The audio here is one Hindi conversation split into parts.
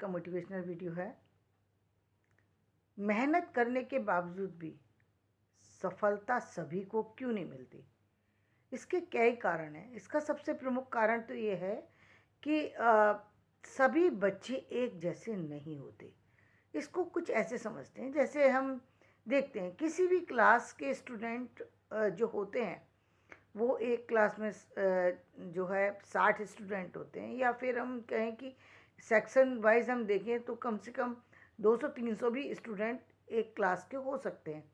का मोटिवेशनल वीडियो है। मेहनत करने के बावजूद भी सफलता सभी को क्यों नहीं मिलती? इसके कई कारण हैं। इसका सबसे प्रमुख कारण तो ये है कि सभी बच्चे एक जैसे नहीं होते। इसको कुछ ऐसे समझते हैं, जैसे हम देखते हैं किसी भी क्लास के स्टूडेंट जो होते हैं, वो एक क्लास में जो है 60 स्टूडेंट होते हैं, या फिर हम कहें कि सेक्शन वाइज हम देखें तो कम से कम 200-300 भी स्टूडेंट एक क्लास के हो सकते हैं।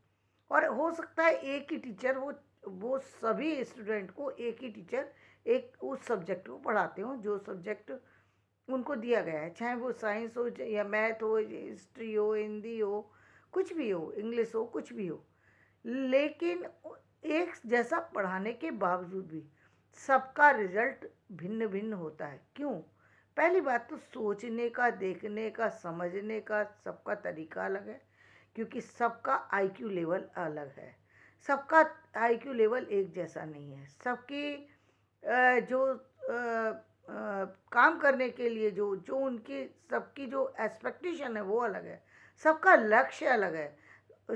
और हो सकता है एक ही टीचर वो सभी स्टूडेंट को एक ही टीचर एक उस सब्जेक्ट को पढ़ाते हो जो सब्जेक्ट उनको दिया गया है, चाहे वो साइंस हो या मैथ हो, हिस्ट्री हो, हिंदी हो, कुछ भी हो, इंग्लिश हो, कुछ भी हो। लेकिन एक जैसा पढ़ाने के बावजूद भी सबका रिजल्ट भिन्न भिन्न होता है। क्यों? पहली बात तो सोचने का, देखने का, समझने का सबका तरीका अलग है, क्योंकि सबका आईक्यू लेवल अलग है। सबका आईक्यू लेवल एक जैसा नहीं है। सबकी जो काम करने के लिए जो जो उनकी सबकी जो एक्सपेक्टेशन है वो अलग है। सबका लक्ष्य अलग है।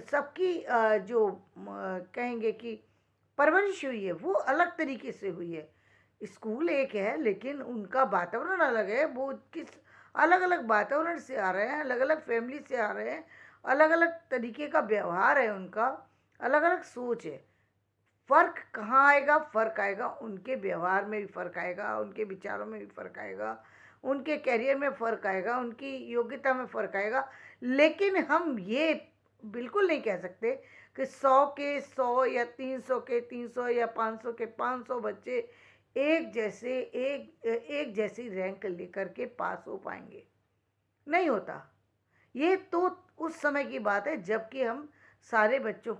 सबकी जो कहेंगे कि परवरिश हुई है वो अलग तरीके से हुई है। स्कूल एक है लेकिन उनका वातावरण अलग है। वो किस अलग अलग वातावरण से आ रहे हैं, अलग अलग फैमिली से आ रहे हैं, अलग अलग तरीके का व्यवहार है उनका, अलग अलग सोच है। फ़र्क कहाँ आएगा? फ़र्क आएगा उनके व्यवहार में भी फ़र्क आएगा, उनके विचारों में भी फ़र्क आएगा, उनके करियर में फ़र्क आएगा, उनकी योग्यता में फ़र्क आएगा। लेकिन हम ये बिल्कुल नहीं कह सकते कि 100 के 100 या 300 के 300 या 500 के 500 बच्चे एक जैसी रैंक लेकर के पास हो पाएंगे। नहीं होता। ये तो उस समय की बात है जबकि हम सारे बच्चों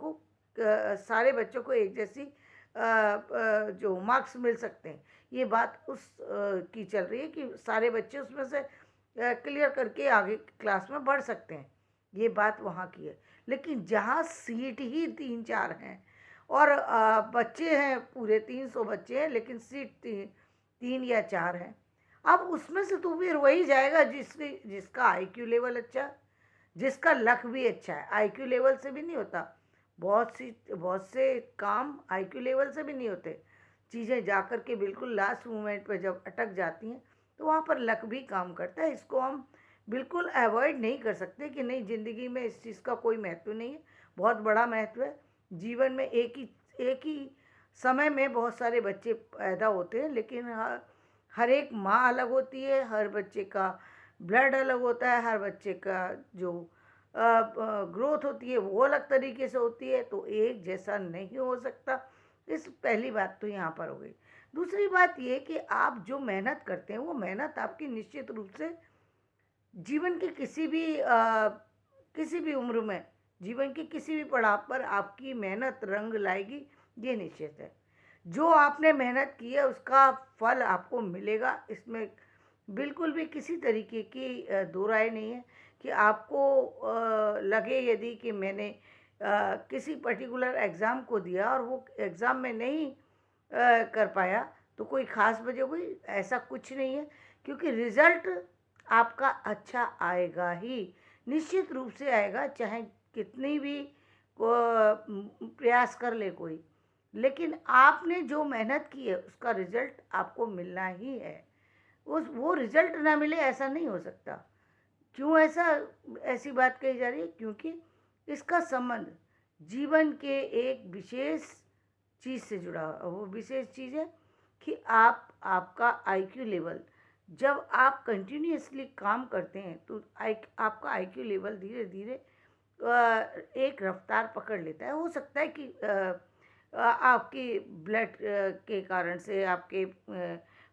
को एक जैसी जो मार्क्स मिल सकते हैं। ये बात की चल रही है कि सारे बच्चे उसमें से क्लियर करके आगे क्लास में बढ़ सकते हैं। ये बात वहाँ की है। लेकिन जहाँ सीट ही 3-4 हैं और बच्चे हैं, पूरे 300 बच्चे हैं, लेकिन सीट 3 या 4 हैं। अब उसमें से तो फिर वही जाएगा जिसका आईक्यू लेवल अच्छा है, जिसका लक भी अच्छा है। आईक्यू लेवल से भी नहीं होता। बहुत से काम आईक्यू लेवल से भी नहीं होते। चीज़ें जाकर के बिल्कुल लास्ट मोमेंट पे जब अटक जाती हैं तो वहाँ पर लक भी काम करता है। इसको हम बिल्कुल अवॉइड नहीं कर सकते कि नहीं, ज़िंदगी में इस चीज़ का कोई महत्व नहीं है। बहुत बड़ा महत्व है। जीवन में एक ही समय में बहुत सारे बच्चे पैदा होते हैं, लेकिन हर एक माँ अलग होती है, हर बच्चे का ब्लड अलग होता है, हर बच्चे का जो ग्रोथ होती है वो अलग तरीके से होती है, तो एक जैसा नहीं हो सकता। इस पहली बात तो यहाँ पर हो गई। दूसरी बात ये कि आप जो मेहनत करते हैं वो मेहनत आपकी निश्चित रूप से जीवन के किसी भी उम्र में, जीवन के किसी भी पड़ाव पर आपकी मेहनत रंग लाएगी, ये निश्चित है। जो आपने मेहनत की है उसका फल आपको मिलेगा, इसमें बिल्कुल भी किसी तरीके की दो राय नहीं है। कि आपको लगे यदि कि मैंने किसी पर्टिकुलर एग्ज़ाम को दिया और वो एग्ज़ाम में नहीं कर पाया तो कोई ख़ास वजह हुई, ऐसा कुछ नहीं है। क्योंकि रिज़ल्ट आपका अच्छा आएगा ही, निश्चित रूप से आएगा, चाहे कितनी भी प्रयास कर ले कोई। लेकिन आपने जो मेहनत की है उसका रिज़ल्ट आपको मिलना ही है। उस वो रिज़ल्ट ना मिले ऐसा नहीं हो सकता। क्यों ऐसी बात कही जा रही है? क्योंकि इसका संबंध जीवन के एक विशेष चीज़ से जुड़ा हुआ। वो विशेष चीज़ है कि आपका आईक्यू लेवल, जब आप कंटिन्यूअसली काम करते हैं तो आपका आईक्यू लेवल धीरे धीरे एक रफ्तार पकड़ लेता है। हो सकता है कि आपकी ब्लड के कारण से, आपके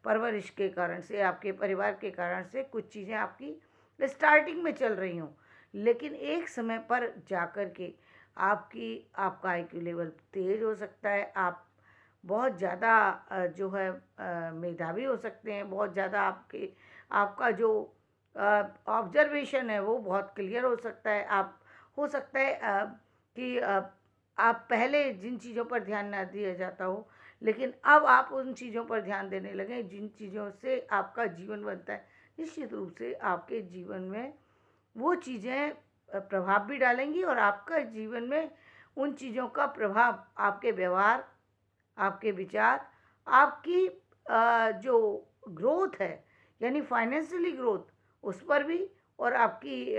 परवरिश के कारण से, आपके परिवार के कारण से कुछ चीज़ें आपकी स्टार्टिंग में चल रही हूँ, लेकिन एक समय पर जाकर के आपका आईक्यू लेवल तेज हो सकता है। आप बहुत ज़्यादा जो है मेधावी हो सकते हैं। बहुत ज़्यादा आपका जो ऑब्जर्वेशन है वो बहुत क्लियर हो सकता है। आप हो सकता है कि आप पहले जिन चीज़ों पर ध्यान ना दिया जाता हो, लेकिन अब आप उन चीज़ों पर ध्यान देने लगें जिन चीज़ों से आपका जीवन बनता है। निश्चित रूप से आपके जीवन में वो चीज़ें प्रभाव भी डालेंगी और आपका जीवन में उन चीज़ों का प्रभाव आपके व्यवहार, आपके विचार, आपकी जो ग्रोथ है, यानी फाइनेंशियली ग्रोथ, उस पर भी, और आपकी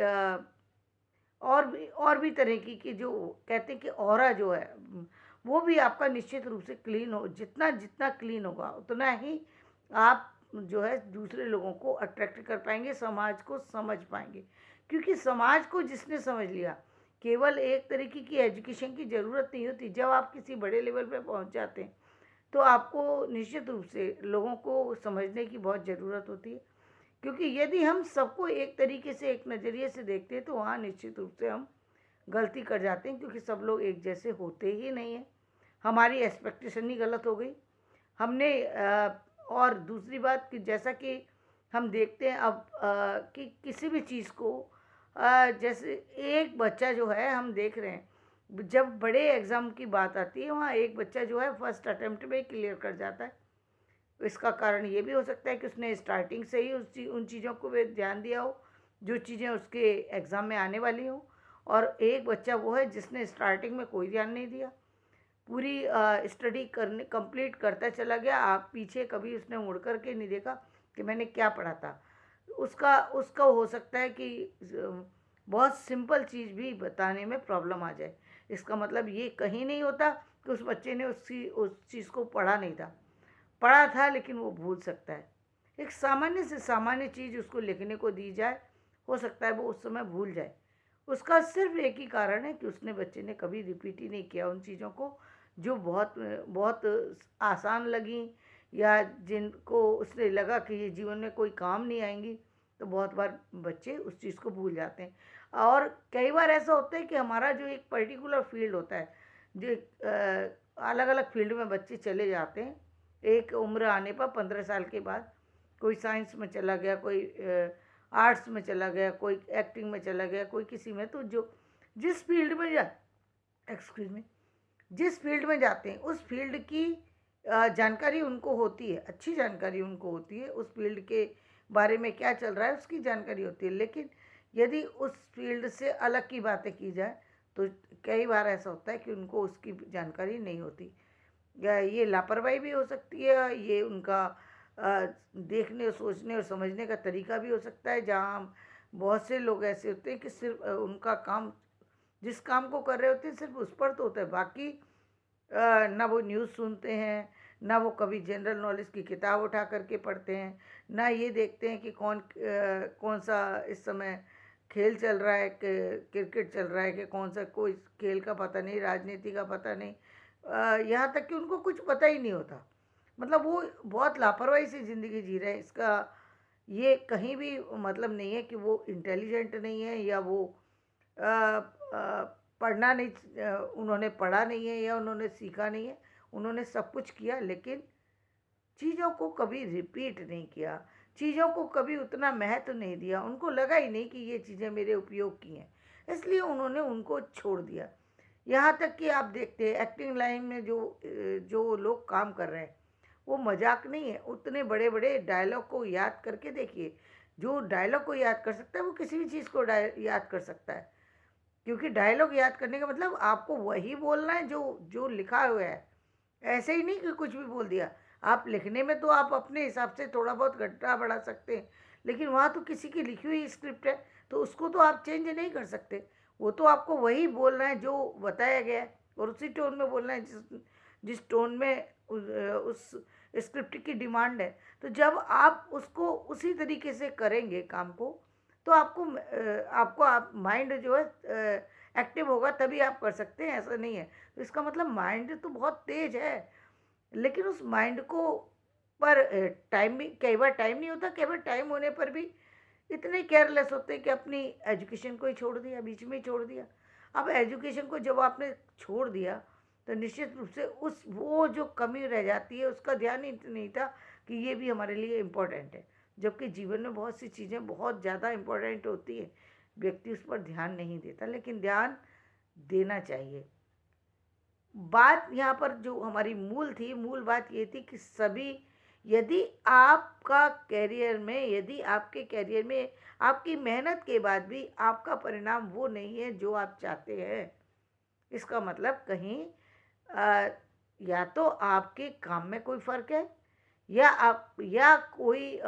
और भी तरह की जो कहते हैं कि ऑरा जो है, वो भी आपका निश्चित रूप से क्लीन हो। जितना जितना क्लीन होगा उतना ही आप जो है दूसरे लोगों को अट्रैक्ट कर पाएंगे, समाज को समझ पाएंगे। क्योंकि समाज को जिसने समझ लिया, केवल एक तरीके की एजुकेशन की ज़रूरत नहीं होती। जब आप किसी बड़े लेवल पे पहुंच जाते हैं तो आपको निश्चित रूप से लोगों को समझने की बहुत ज़रूरत होती है। क्योंकि यदि हम सबको एक तरीके से, एक नज़रिए से देखते हैं, तो वहाँ निश्चित रूप से हम गलती कर जाते हैं, क्योंकि सब लोग एक जैसे होते ही नहीं हैं। हमारी एक्सपेक्टेशन ही गलत हो गई हमने। और दूसरी बात कि जैसा कि हम देखते हैं अब कि किसी भी चीज़ को जैसे एक बच्चा जो है, हम देख रहे हैं जब बड़े एग्ज़ाम की बात आती है, वहाँ एक बच्चा जो है फर्स्ट अटेम्प्ट में क्लियर कर जाता है। इसका कारण ये भी हो सकता है कि उसने स्टार्टिंग से ही उन चीज़ों को भी ध्यान दिया हो जो चीज़ें उसके एग्ज़ाम में आने वाली हों। और एक बच्चा वो है जिसने स्टार्टिंग में कोई ध्यान नहीं दिया, पूरी स्टडी करने कंप्लीट करता चला गया, आप पीछे कभी उसने मुड़ कर के नहीं देखा कि मैंने क्या पढ़ा था। उसका उसका हो सकता है कि बहुत सिंपल चीज़ भी बताने में प्रॉब्लम आ जाए। इसका मतलब ये कहीं नहीं होता कि उस बच्चे ने उस चीज़ को पढ़ा नहीं था, पढ़ा था लेकिन वो भूल सकता है। एक सामान्य से सामान्य चीज़ उसको लिखने को दी जाए, हो सकता है वो उस समय भूल जाए। उसका सिर्फ एक ही कारण है कि उसने बच्चे ने कभी रिपीट ही नहीं किया उन चीज़ों को जो बहुत बहुत आसान लगी, या जिनको उसने लगा कि ये जीवन में कोई काम नहीं आएंगी। तो बहुत बार बच्चे उस चीज़ को भूल जाते हैं। और कई बार ऐसा होता है कि हमारा जो एक पर्टिकुलर फील्ड होता है, जो अलग अलग फील्ड में बच्चे चले जाते हैं एक उम्र आने पर, 15 साल के बाद। कोई साइंस में चला गया, कोई आर्ट्स में चला गया, कोई एक्टिंग में चला गया, कोई किसी में। तो जो जिस फील्ड में जा एक्सक्यूज मी जिस फील्ड में जाते हैं उस फील्ड की जानकारी उनको होती है, अच्छी जानकारी उनको होती है, उस फील्ड के बारे में क्या चल रहा है उसकी जानकारी होती है। लेकिन यदि उस फील्ड से अलग की बातें की जाए तो कई बार ऐसा होता है कि उनको उसकी जानकारी नहीं होती, या ये लापरवाही भी हो सकती है, ये उनका देखने और सोचने और समझने का तरीका भी हो सकता है। जहाँ बहुत से लोग ऐसे होते हैं कि सिर्फ उनका काम, जिस काम को कर रहे होते हैं सिर्फ उस पर तो होता है, बाकी ना वो न्यूज़ सुनते हैं, ना वो कभी जनरल नॉलेज की किताब उठा करके पढ़ते हैं, ना ये देखते हैं कि कौन सा इस समय खेल चल रहा है, क्रिकेट चल रहा है कि कौन सा, कोई खेल का पता नहीं, राजनीति का पता नहीं, यहाँ तक कि उनको कुछ पता ही नहीं होता। मतलब वो बहुत लापरवाही से ज़िंदगी जी रहे हैं। इसका ये कहीं भी मतलब नहीं है कि वो इंटेलिजेंट नहीं है, या वो अ, पढ़ना नहीं, उन्होंने पढ़ा नहीं है, या उन्होंने सीखा नहीं है। उन्होंने सब कुछ किया लेकिन चीज़ों को कभी रिपीट नहीं किया, चीज़ों को कभी उतना महत्व नहीं दिया, उनको लगा ही नहीं कि ये चीज़ें मेरे उपयोग की हैं, इसलिए उन्होंने उनको छोड़ दिया। यहाँ तक कि आप देखते हैं एक्टिंग लाइन में जो लोग काम कर रहे हैं, वो मजाक नहीं है। उतने बड़े बड़े डायलॉग को याद करके देखिए, जो डायलॉग को याद कर सकता है वो किसी भी चीज़ को याद कर सकता है। क्योंकि डायलॉग याद करने का मतलब आपको वही बोलना है जो जो लिखा हुआ है। ऐसे ही नहीं कि कुछ भी बोल दिया। आप लिखने में तो आप अपने हिसाब से थोड़ा बहुत घटा बढ़ा सकते हैं, लेकिन वहाँ तो किसी की लिखी हुई स्क्रिप्ट है, तो उसको तो आप चेंज नहीं कर सकते। वो तो आपको वही बोलना है जो बताया गया है, और उसी टोन में बोलना है जिस जिस टोन में उस स्क्रिप्ट की डिमांड है। तो जब आप उसको उसी तरीके से करेंगे काम को, तो आपको आप माइंड जो है एक्टिव होगा, तभी आप कर सकते हैं, ऐसा नहीं है। तो इसका मतलब माइंड तो बहुत तेज है, लेकिन उस माइंड को पर टाइम भी, कई बार टाइम नहीं होता, कई बार टाइम होने पर भी इतने केयरलेस होते हैं कि अपनी एजुकेशन को ही छोड़ दिया, बीच में ही छोड़ दिया। अब एजुकेशन को जब आपने छोड़ दिया तो निश्चित रूप से उस वो जो कमी रह जाती है उसका ध्यान ही नहीं था कि ये भी हमारे लिए इम्पोर्टेंट है। जबकि जीवन में बहुत सी चीज़ें बहुत ज़्यादा इम्पोर्टेंट होती है, व्यक्ति उस पर ध्यान नहीं देता, लेकिन ध्यान देना चाहिए। बात यहाँ पर जो हमारी मूल थी, मूल बात ये थी कि सभी यदि आपका करियर में यदि आपके करियर में आपकी मेहनत के बाद भी आपका परिणाम वो नहीं है जो आप चाहते हैं, इसका मतलब कहीं अ, या तो आपके काम में कोई फ़र्क है, या कोई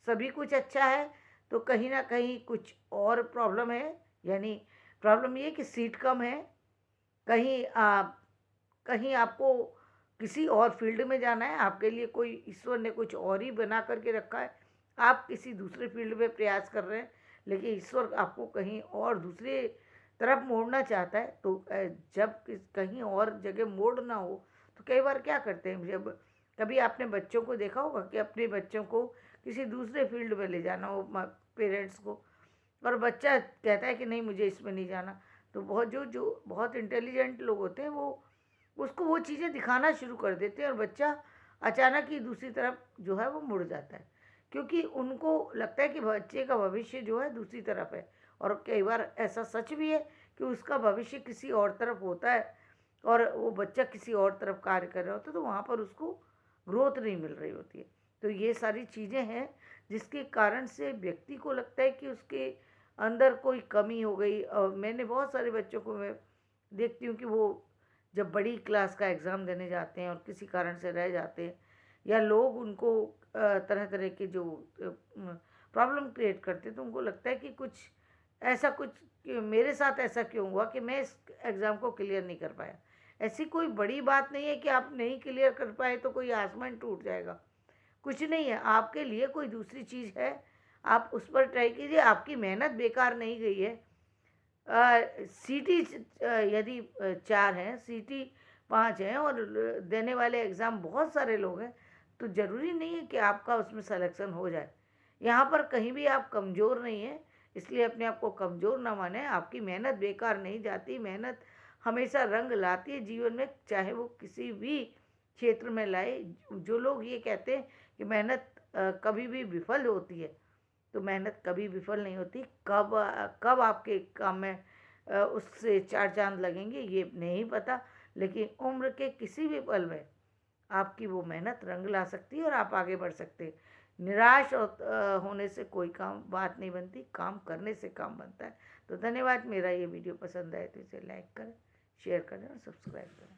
सभी कुछ अच्छा है तो कहीं न कहीं कुछ और प्रॉब्लम है। यानी प्रॉब्लम ये कि सीट कम है, कहीं कहीं आपको किसी और फील्ड में जाना है, आपके लिए कोई ईश्वर ने कुछ और ही बना करके रखा है, आप किसी दूसरे फील्ड में प्रयास कर रहे हैं, लेकिन ईश्वर आपको कहीं और दूसरे तरफ मोड़ना चाहता है। तो जब कहीं और जगह मोड़ना हो तो कई बार क्या करते हैं, जब कभी आपने बच्चों को देखा होगा कि अपने बच्चों को किसी दूसरे फील्ड में ले जाना हो, पेरेंट्स को, और बच्चा कहता है कि नहीं मुझे इसमें नहीं जाना, तो बहुत जो जो बहुत इंटेलिजेंट लोग होते हैं वो उसको वो चीज़ें दिखाना शुरू कर देते हैं और बच्चा अचानक ही दूसरी तरफ जो है वो मुड़ जाता है, क्योंकि उनको लगता है कि बच्चे का भविष्य जो है दूसरी तरफ है। और कई बार ऐसा सच भी है कि उसका भविष्य किसी और तरफ होता है और वो बच्चा किसी और तरफ कार्य कर रहा होता है, तो वहाँ पर उसको ग्रोथ नहीं मिल रही होती है। तो ये सारी चीज़ें हैं जिसके कारण से व्यक्ति को लगता है कि उसके अंदर कोई कमी हो गई। मैंने बहुत सारे बच्चों को मैं देखती हूँ कि वो जब बड़ी क्लास का एग्ज़ाम देने जाते हैं और किसी कारण से रह जाते हैं, या लोग उनको तरह तरह के जो प्रॉब्लम क्रिएट करते हैं, तो उनको लगता है कि कुछ ऐसा कुछ कि मेरे साथ ऐसा क्यों हुआ कि मैं इस एग्ज़ाम को क्लियर नहीं कर पाया। ऐसी कोई बड़ी बात नहीं है कि आप नहीं क्लियर कर पाए तो कोई आसमान टूट जाएगा, कुछ नहीं है। आपके लिए कोई दूसरी चीज़ है, आप उस पर ट्राई कीजिए, आपकी मेहनत बेकार नहीं गई है। सीटी यदि 4 हैं, सीटी 5 हैं और देने वाले एग्ज़ाम बहुत सारे लोग हैं, तो ज़रूरी नहीं है कि आपका उसमें सिलेक्शन हो जाए। यहाँ पर कहीं भी आप कमज़ोर नहीं हैं, इसलिए अपने आप को कमज़ोर ना मानें। आपकी मेहनत बेकार नहीं जाती, मेहनत हमेशा रंग लाती है जीवन में, चाहे वो किसी भी क्षेत्र में लाए। जो लोग ये कहते हैं कि मेहनत कभी भी विफल होती है, तो मेहनत कभी विफल नहीं होती। कब कब आपके काम में उससे 4 चाँद लगेंगे ये नहीं पता, लेकिन उम्र के किसी भी पल में आपकी वो मेहनत रंग ला सकती है और आप आगे बढ़ सकते हैं। निराश होने से कोई काम बात नहीं बनती, काम करने से काम बनता है। तो धन्यवाद। मेरा ये वीडियो पसंद आए तो इसे लाइक करें, शेयर करें और सब्सक्राइब करें।